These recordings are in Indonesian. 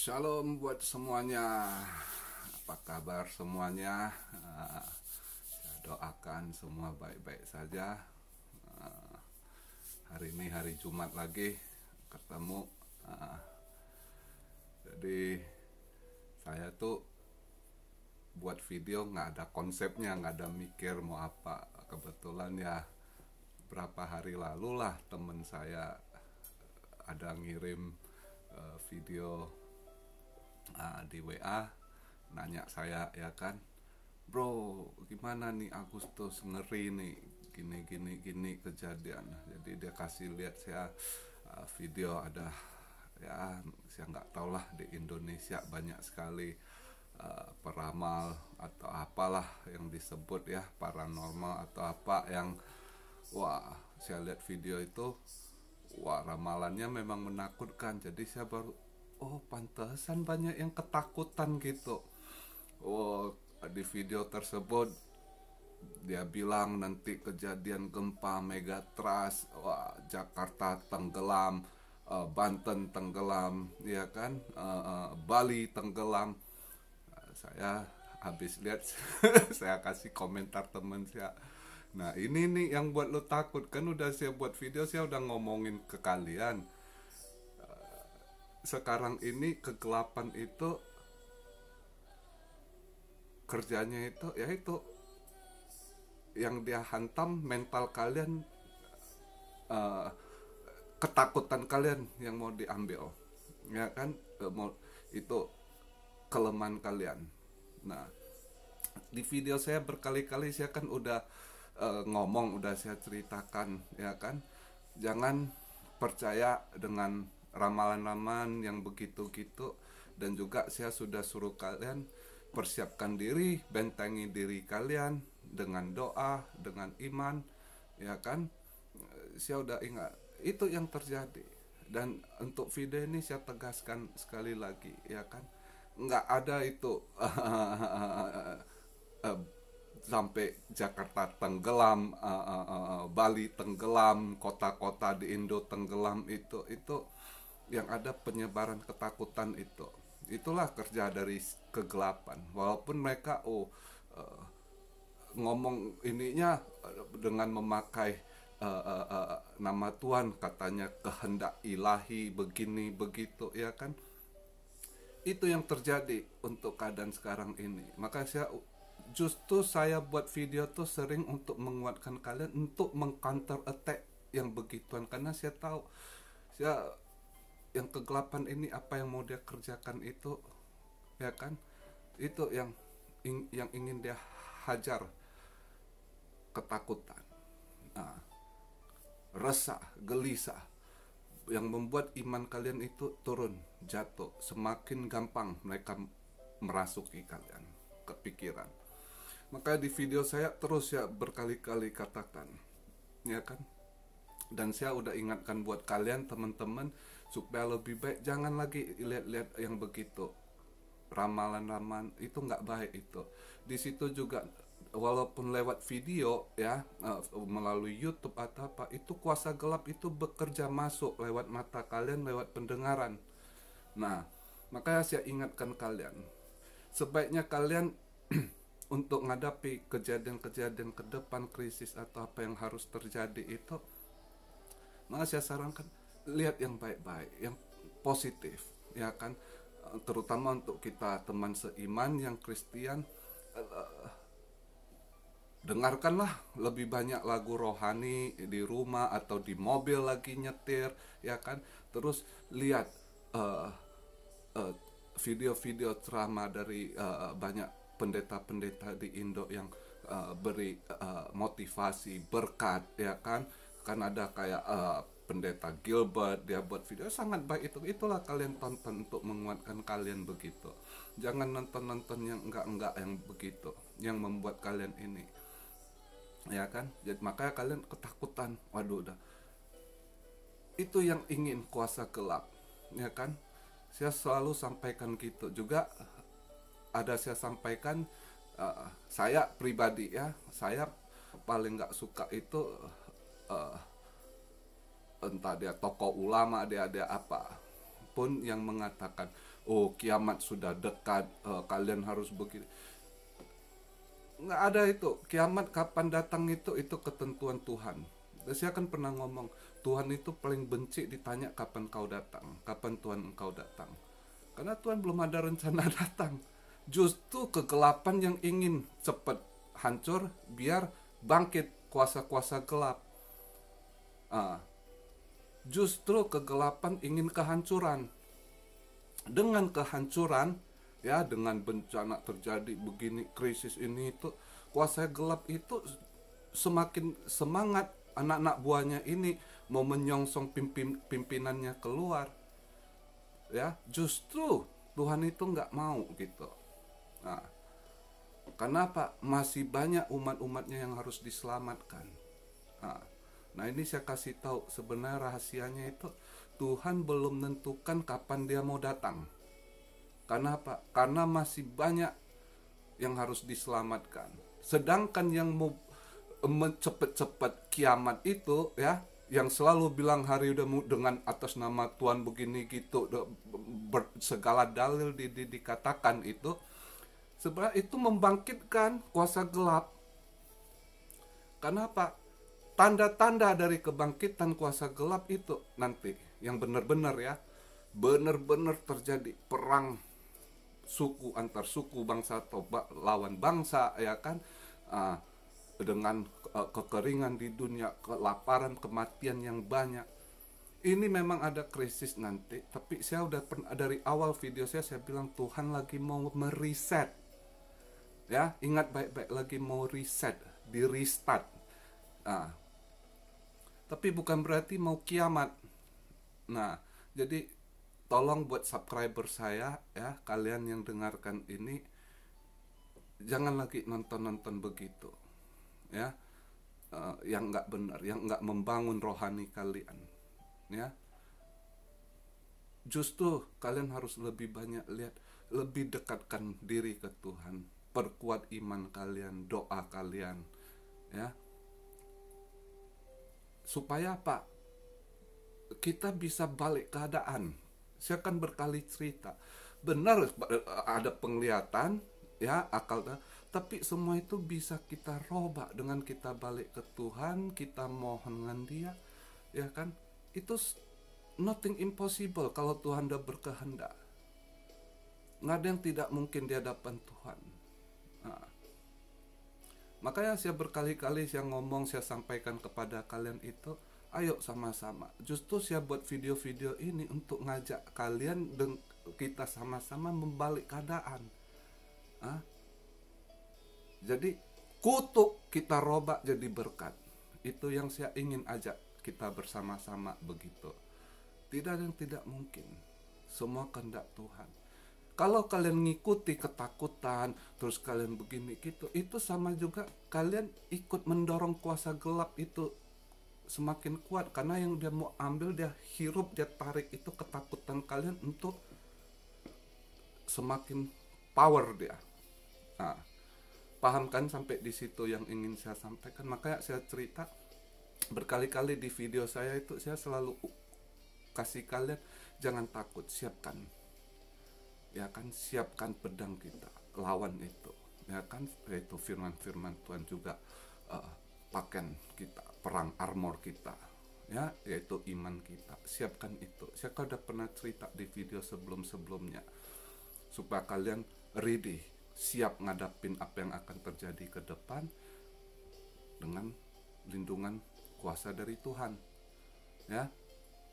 Shalom buat semuanya. Apa kabar semuanya? Saya doakan semua baik-baik saja. Hari ini hari Jumat lagi ketemu. Jadi saya tuh buat video nggak ada konsepnya, nggak ada mikir mau apa. Kebetulan ya berapa hari lalu lah temen saya ada ngirim video di WA, nanya saya ya kan, bro gimana nih Agustus, ngeri nih gini kejadian. Jadi dia kasih lihat saya video ada, ya saya nggak tahu lah, di Indonesia banyak sekali peramal atau apalah yang disebut ya, paranormal atau apa yang, wah saya lihat video itu, wah ramalannya memang menakutkan. Jadi saya baru, oh pantesan banyak yang ketakutan gitu. Oh, di video tersebut dia bilang nanti kejadian gempa megatrust, wah Jakarta tenggelam, Banten tenggelam, ya kan, Bali tenggelam. Saya habis lihat saya kasih komentar temen saya, nah ini nih yang buat lo takut kan. Udah saya buat video, saya udah ngomongin ke kalian, sekarang ini kegelapan itu kerjanya itu yaitu yang dia hantam mental kalian, ketakutan kalian yang mau diambil, ya kan, mau itu kelemahan kalian. Nah di video saya berkali-kali saya kan udah ngomong, udah saya ceritakan ya kan, jangan percaya dengan ramalan-ramalan yang begitu gitu. Dan juga saya sudah suruh kalian persiapkan diri, bentengi diri kalian dengan doa, dengan iman, ya kan. Saya udah ingat itu yang terjadi. Dan untuk video ini saya tegaskan sekali lagi, ya kan, nggak ada itu sampai Jakarta tenggelam, Bali tenggelam, kota-kota di Indo tenggelam. Itu yang ada penyebaran ketakutan itu. Itulah kerja dari kegelapan. Walaupun mereka ngomong ininya dengan memakai nama Tuhan, katanya kehendak ilahi begini begitu, ya kan. Itu yang terjadi untuk keadaan sekarang ini. Maka saya buat video tuh sering untuk menguatkan kalian untuk mengcounter attack yang begituan, karena saya tahu yang kegelapan ini apa yang mau dia kerjakan itu, ya kan, itu yang ingin dia hajar, ketakutan, resah, gelisah, yang membuat iman kalian itu turun, jatuh. Semakin gampang mereka merasuki kalian ke pikiran. Maka di video saya terus ya berkali-kali katakan, ya kan, dan saya udah ingatkan buat kalian teman-teman supaya lebih baik jangan lagi lihat-lihat yang begitu, ramalan-ramalan itu nggak baik itu. Di situ juga walaupun lewat video ya, melalui YouTube atau apa, itu kuasa gelap itu bekerja masuk lewat mata kalian, lewat pendengaran. Nah makanya saya ingatkan kalian, sebaiknya kalian untuk menghadapi kejadian-kejadian ke depan, krisis atau apa yang harus terjadi itu, maka saya sarankan lihat yang baik-baik, yang positif, ya kan. Terutama untuk kita teman seiman yang Kristen, dengarkanlah lebih banyak lagu rohani di rumah atau di mobil lagi nyetir, ya kan. Terus lihat video-video ceramah dari banyak pendeta-pendeta di Indo yang beri motivasi, berkat, ya kan. Kan ada kayak pendeta Gilbert, dia buat video sangat baik itu. Itulah kalian tonton untuk menguatkan kalian begitu. Jangan nonton yang enggak yang begitu, yang membuat kalian ini, ya kan. Jadi makanya kalian ketakutan. Waduh, udah itu yang ingin kuasa gelap, ya kan. Saya selalu sampaikan gitu juga. Ada saya sampaikan, saya pribadi ya, saya paling nggak suka itu entah dia tokoh ulama, dia apa, siapapun yang mengatakan, oh kiamat sudah dekat, kalian harus begini. Nggak ada itu. Kiamat kapan datang itu ketentuan Tuhan. Dan saya kan pernah ngomong, Tuhan itu paling benci ditanya kapan kau datang, kapan Tuhan engkau datang. Karena Tuhan belum ada rencana datang. Justru kegelapan yang ingin cepat hancur biar bangkit kuasa-kuasa gelap. Justru kegelapan ingin kehancuran. Dengan kehancuran, ya, dengan bencana terjadi begini, krisis ini itu, kuasa gelap itu semakin semangat anak-anak buahnya ini mau menyongsong pimpinannya keluar. Ya, justru Tuhan itu nggak mau gitu. Nah, kenapa? Masih banyak umat-umatnya yang harus diselamatkan. Nah, ini saya kasih tahu sebenarnya rahasianya itu Tuhan belum menentukan kapan dia mau datang. Kenapa? Karena masih banyak yang harus diselamatkan. Sedangkan yang mau cepet-cepet kiamat itu, ya, yang selalu bilang hari udah dengan atas nama Tuhan begini gitu, segala dalil dikatakan itu, sebenarnya itu membangkitkan kuasa gelap. Kenapa? Tanda-tanda dari kebangkitan kuasa gelap itu nanti yang benar-benar, ya, benar-benar terjadi perang suku antar suku, bangsa atau lawan bangsa, ya kan, dengan kekeringan di dunia, kelaparan, kematian yang banyak. Ini memang ada krisis nanti, tapi saya udah pernah dari awal video saya bilang Tuhan lagi mau mereset. Ya, ingat baik-baik, lagi mau reset, di restart. Tapi bukan berarti mau kiamat. Nah, jadi tolong buat subscriber saya, ya, kalian yang dengarkan ini, jangan lagi nonton-nonton begitu, ya, yang nggak benar, yang nggak membangun rohani kalian, ya. Justru kalian harus lebih banyak lihat, lebih dekatkan diri ke Tuhan, perkuat iman kalian, doa kalian, ya, supaya apa? Kita bisa balik keadaan. Saya kan berkali cerita, benar ada penglihatan, ya, akal, tapi semua itu bisa kita robak dengan kita balik ke Tuhan, kita mohon dengan Dia, ya kan? Itu nothing impossible kalau Tuhan udah berkehendak. Nggak ada yang tidak mungkin di hadapan Tuhan. Makanya saya berkali-kali saya ngomong, saya sampaikan kepada kalian itu, ayo sama-sama. Justru saya buat video-video ini untuk ngajak kalian dan kita sama-sama membalik keadaan. Jadi kutuk kita robak jadi berkat. Itu yang saya ingin ajak kita bersama-sama begitu. Tidak ada yang tidak mungkin. Semua kehendak Tuhan. Kalau kalian ngikuti ketakutan, terus kalian begini gitu, itu sama juga kalian ikut mendorong kuasa gelap itu semakin kuat. Karena yang dia mau ambil, dia hirup, dia tarik itu ketakutan kalian untuk semakin power dia. Paham kan sampai di situ yang ingin saya sampaikan? Makanya saya cerita berkali-kali di video saya itu, saya selalu kasih kalian, jangan takut, siapkan. Ya kan, siapkan pedang kita, lawan itu, ya kan, yaitu firman-firman Tuhan juga, pakaian kita, perang armor kita, ya, yaitu iman kita. Siapkan itu. Saya udah pernah cerita di video sebelum-sebelumnya, supaya kalian ready, siap ngadapin apa yang akan terjadi ke depan dengan lindungan kuasa dari Tuhan, ya.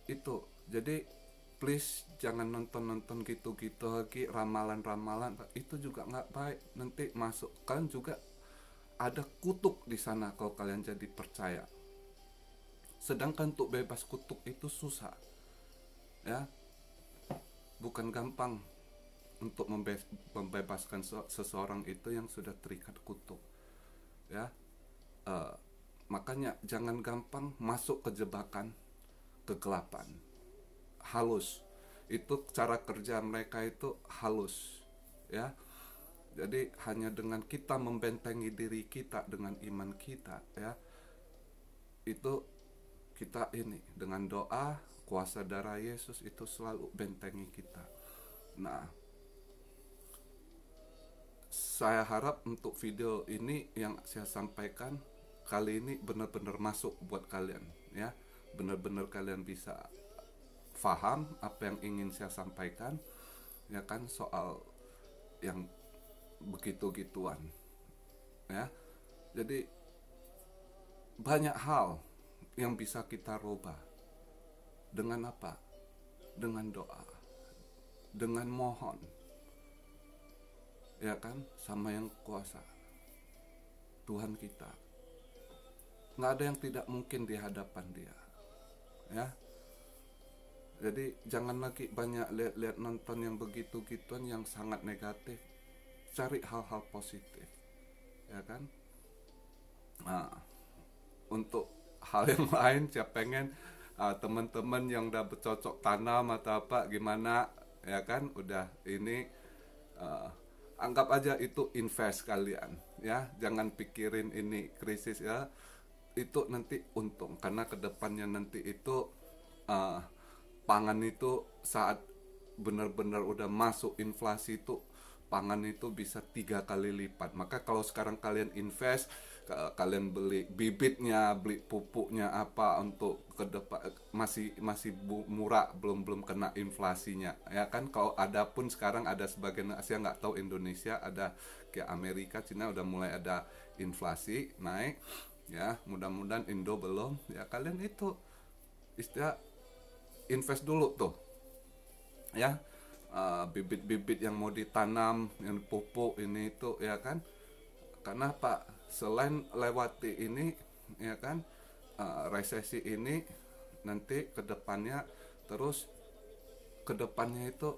Itu jadi please jangan nonton gitu-gitu lagi, ramalan-ramalan itu juga nggak baik. Nanti masuk kalian juga ada kutuk di sana kalau kalian jadi percaya. Sedangkan untuk bebas kutuk itu susah, ya, bukan gampang untuk membebaskan seseorang itu yang sudah terikat kutuk, ya. Makanya jangan gampang masuk ke jebakan kegelapan. Halus, itu cara kerja mereka itu halus, ya. Jadi hanya dengan kita membentengi diri kita dengan iman kita, ya, itu kita ini dengan doa, kuasa darah Yesus itu selalu bentengi kita. Nah, saya harap untuk video ini yang saya sampaikan kali ini benar-benar masuk buat kalian ya. Benar-benar kalian bisa paham apa yang ingin saya sampaikan ya kan, soal yang begitu-gituan ya. Jadi banyak hal yang bisa kita rubah dengan apa? Dengan doa, dengan mohon ya kan, sama yang kuasa, Tuhan kita. Nggak ada yang tidak mungkin di hadapan Dia ya. Jadi jangan lagi banyak lihat nonton yang begitu-gituan yang sangat negatif. Cari hal-hal positif ya kan. Nah, untuk hal yang lain saya pengen teman-teman yang udah bercocok tanam atau apa gimana ya kan, udah ini anggap aja itu invest kalian ya. Jangan pikirin ini krisis ya, itu nanti untung, karena kedepannya nanti itu pangan itu saat benar-benar udah masuk inflasi itu, pangan itu bisa 3 kali lipat. Maka kalau sekarang kalian invest, kalian beli bibitnya, beli pupuknya apa untuk ke depan, masih murah, belum kena inflasinya ya kan. Kalau ada pun sekarang ada sebagian, saya nggak tahu Indonesia, ada kayak Amerika, Cina udah mulai ada inflasi naik ya. Mudah-mudahan Indo belum ya. Kalian itu istilah invest dulu tuh ya, bibit-bibit yang mau ditanam, yang pupuk ini itu ya kan. Karena Pak, selain lewati ini ya kan, resesi ini nanti kedepannya, terus kedepannya itu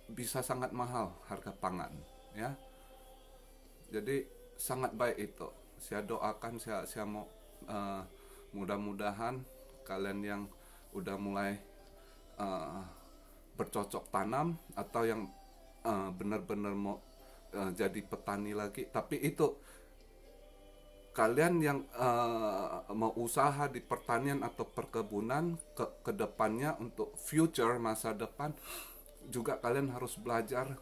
bisa sangat mahal harga pangan ya. Jadi sangat baik itu. Saya doakan, saya mau mudah-mudahan kalian yang udah mulai bercocok tanam atau yang benar-benar mau jadi petani lagi, tapi itu kalian yang mau usaha di pertanian atau perkebunan ke depannya untuk future masa depan, juga kalian harus belajar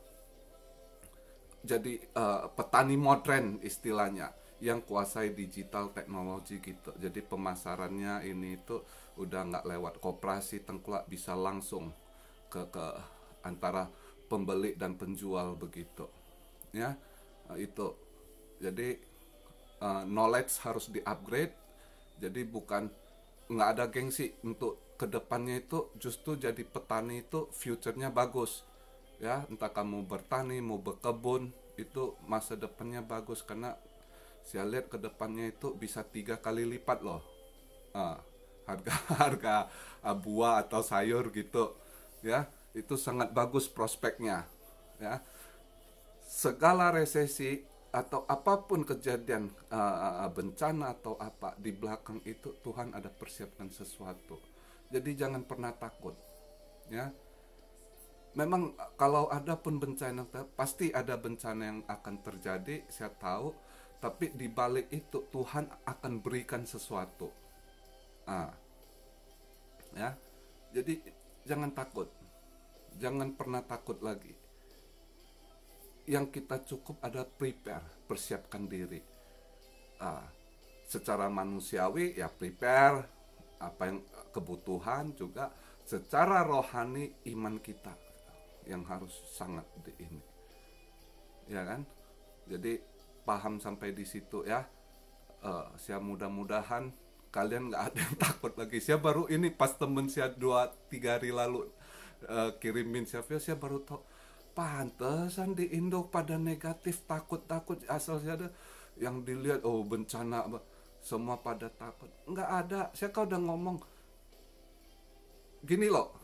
jadi petani modern istilahnya, yang kuasai digital teknologi gitu. Jadi pemasarannya ini itu udah nggak lewat koperasi tengkulak, bisa langsung ke antara pembeli dan penjual begitu ya. Itu jadi knowledge harus di upgrade. Jadi bukan nggak ada gengsi untuk kedepannya, itu justru jadi petani itu future-nya bagus ya. Entah kamu bertani mau berkebun, itu masa depannya bagus, karena saya lihat kedepannya itu bisa 3 kali lipat loh harga buah atau sayur gitu ya. Itu sangat bagus prospeknya ya. Segala resesi atau apapun kejadian bencana atau apa di belakang itu, Tuhan ada persiapkan sesuatu. Jadi jangan pernah takut ya. Memang kalau ada pun bencana, pasti ada bencana yang akan terjadi, saya tahu. Tapi di balik itu Tuhan akan berikan sesuatu ya. Jadi jangan takut, jangan pernah takut lagi. Yang kita cukup ada persiapkan diri secara manusiawi ya, prepare apa yang kebutuhan, juga secara rohani iman kita yang harus sangat di ini ya kan. Jadi paham sampai di situ ya. Saya mudah-mudahan kalian nggak ada yang takut lagi. Saya baru ini pas temen saya 2-3 hari lalu kirimin saya baru tahu, pantesan di Indo pada negatif, takut asal saya ada yang dilihat, oh bencana semua pada takut. Nggak ada. Saya kalau udah ngomong gini loh,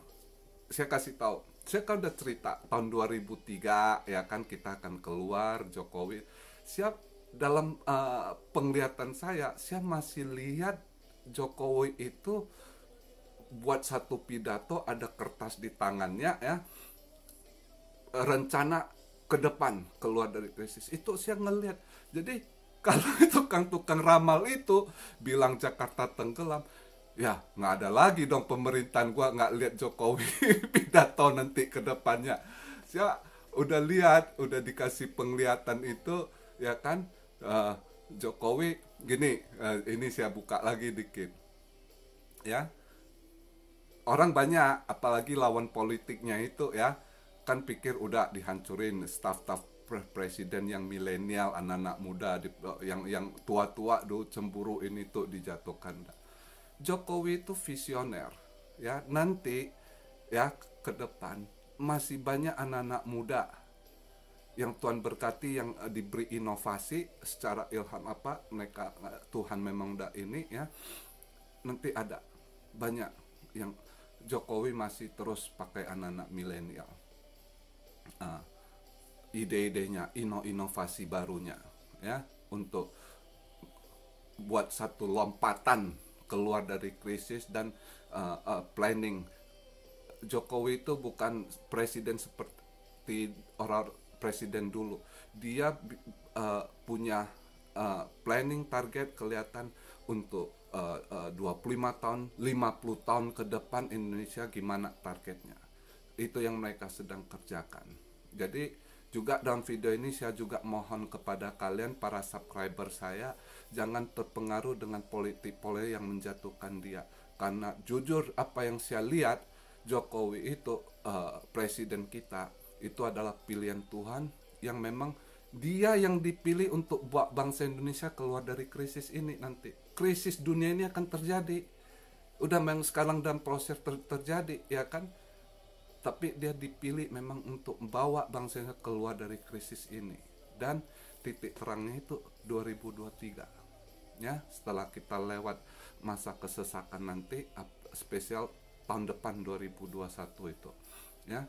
saya kasih tahu, saya kan udah cerita tahun 2003 ya kan, kita akan keluar Jokowi. Siap dalam penglihatan saya masih lihat Jokowi itu buat satu pidato, ada kertas di tangannya ya, rencana ke depan keluar dari krisis itu saya ngelihat. Jadi kalau tukang-tukang ramal itu bilang Jakarta tenggelam, Ya nggak ada lagi dong pemerintahan, gua nggak lihat Jokowi pidato nanti ke depannya. Saya udah lihat, udah dikasih penglihatan itu, ya kan. Eh, Jokowi gini, ini saya buka lagi dikit ya. Orang banyak, apalagi lawan politiknya itu ya, kan pikir udah dihancurin staf-staf presiden yang milenial, anak-anak muda, yang tua-tua tuh cemburu ini tuh dijatuhkan. Jokowi itu visioner, ya nanti ya ke depan masih banyak anak-anak muda yang Tuhan berkati, yang diberi inovasi secara ilham apa mereka, Tuhan memang udah ini ya, nanti ada banyak yang Jokowi masih terus pakai anak-anak milenial, uh, ide-idenya, inovasi barunya ya, untuk buat satu lompatan keluar dari krisis dan planning. Jokowi itu bukan presiden seperti orang presiden dulu. Dia punya planning target kelihatan untuk 25 tahun, 50 tahun ke depan Indonesia gimana targetnya. Itu yang mereka sedang kerjakan. Jadi juga dalam video ini saya juga mohon kepada kalian para subscriber saya, jangan terpengaruh dengan politik yang menjatuhkan dia. Karena jujur apa yang saya lihat, Jokowi itu presiden kita itu adalah pilihan Tuhan, yang memang dia yang dipilih untuk buat bangsa Indonesia keluar dari krisis ini nanti. Krisis dunia ini akan terjadi. Udah memang sekarang dalam proses terjadi ya kan. Tapi dia dipilih memang untuk membawa bangsa Indonesia keluar dari krisis ini. Dan titik terangnya itu 2023. Ya, setelah kita lewat masa kesesakan nanti, spesial tahun depan 2021 itu. Ya.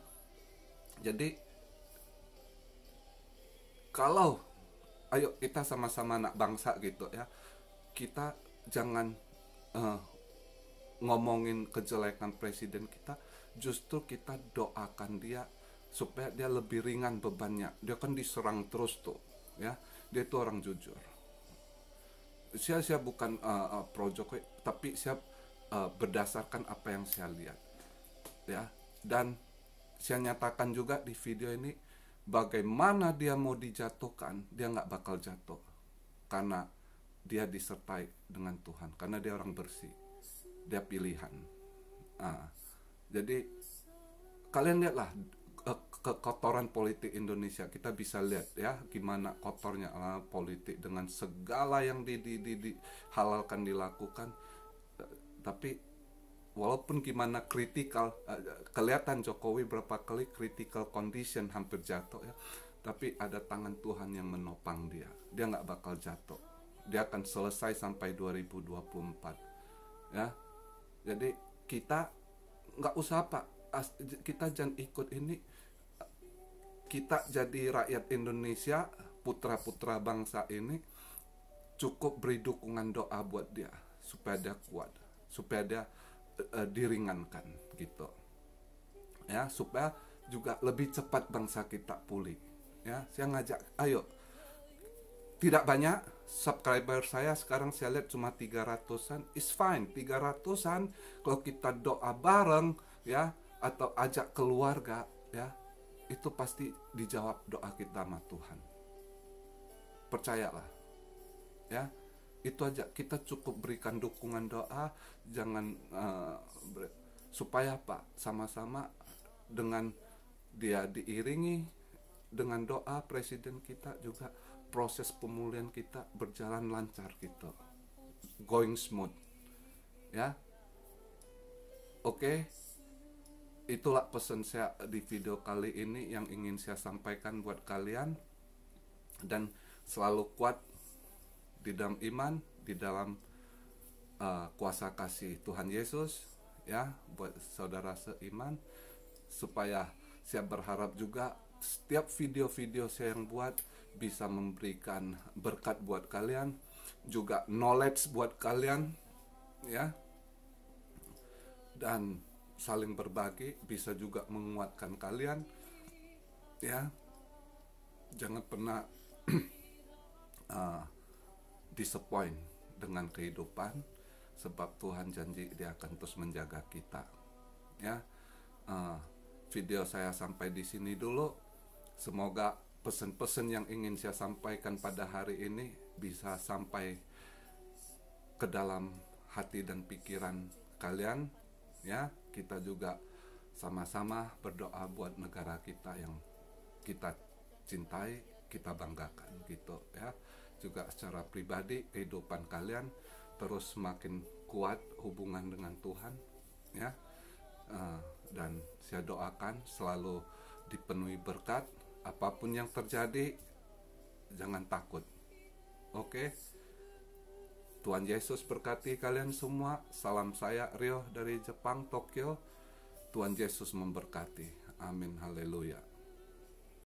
Jadi kalau ayo kita sama-sama anak bangsa gitu ya, kita jangan ngomongin kejelekan presiden kita, justru kita doakan dia supaya dia lebih ringan bebannya. Dia kan diserang terus tuh ya, dia itu orang jujur. Saya bukan pro Jokowi, tapi saya berdasarkan apa yang saya lihat ya. Dan saya nyatakan juga di video ini, bagaimana dia mau dijatuhkan, dia nggak bakal jatuh karena dia disertai dengan Tuhan, karena dia orang bersih, dia pilihan. Jadi kalian lihatlah kekotoran politik Indonesia, kita bisa lihat ya gimana kotornya politik dengan segala yang dihalalkan dilakukan. Tapi walaupun gimana kritikal, kelihatan Jokowi berapa kali critical condition hampir jatuh ya, tapi ada tangan Tuhan yang menopang dia nggak bakal jatuh, dia akan selesai sampai 2024 ya. Jadi kita nggak usah kita jangan ikut ini, kita jadi rakyat Indonesia, putra-putra bangsa ini, cukup beri dukungan doa buat dia supaya dia kuat, supaya dia diringankan gitu ya, supaya juga lebih cepat bangsa kita pulih ya. Saya ngajak, ayo, tidak banyak subscriber saya sekarang, saya lihat cuma 300-an, is fine, 300-an kalau kita doa bareng ya, atau ajak keluarga ya, itu pasti dijawab doa kita sama Tuhan, percayalah ya. Itu aja, kita cukup berikan dukungan doa, jangan supaya apa, sama-sama dengan dia diiringi dengan doa presiden kita, juga proses pemulihan kita berjalan lancar gitu, going smooth ya. Oke, itulah pesan saya di video kali ini yang ingin saya sampaikan buat kalian. Dan selalu kuat di dalam iman, di dalam kuasa kasih Tuhan Yesus ya, buat saudara seiman. Supaya saya berharap juga setiap video-video saya yang buat bisa memberikan berkat buat kalian, juga knowledge buat kalian ya, dan saling berbagi bisa juga menguatkan kalian ya. Jangan pernah disappoint dengan kehidupan, sebab Tuhan janji Dia akan terus menjaga kita. Ya, video saya sampai di sini dulu. Semoga pesan-pesan yang ingin saya sampaikan pada hari ini bisa sampai ke dalam hati dan pikiran kalian. Ya, kita juga sama-sama berdoa buat negara kita yang kita cintai, kita banggakan gitu ya. Juga secara pribadi kehidupan kalian terus semakin kuat hubungan dengan Tuhan ya. Dan saya doakan selalu dipenuhi berkat. Apapun yang terjadi, jangan takut. Oke? Tuhan Yesus berkati kalian semua. Salam saya Rio dari Jepang, Tokyo. Tuhan Yesus memberkati. Amin. Haleluya.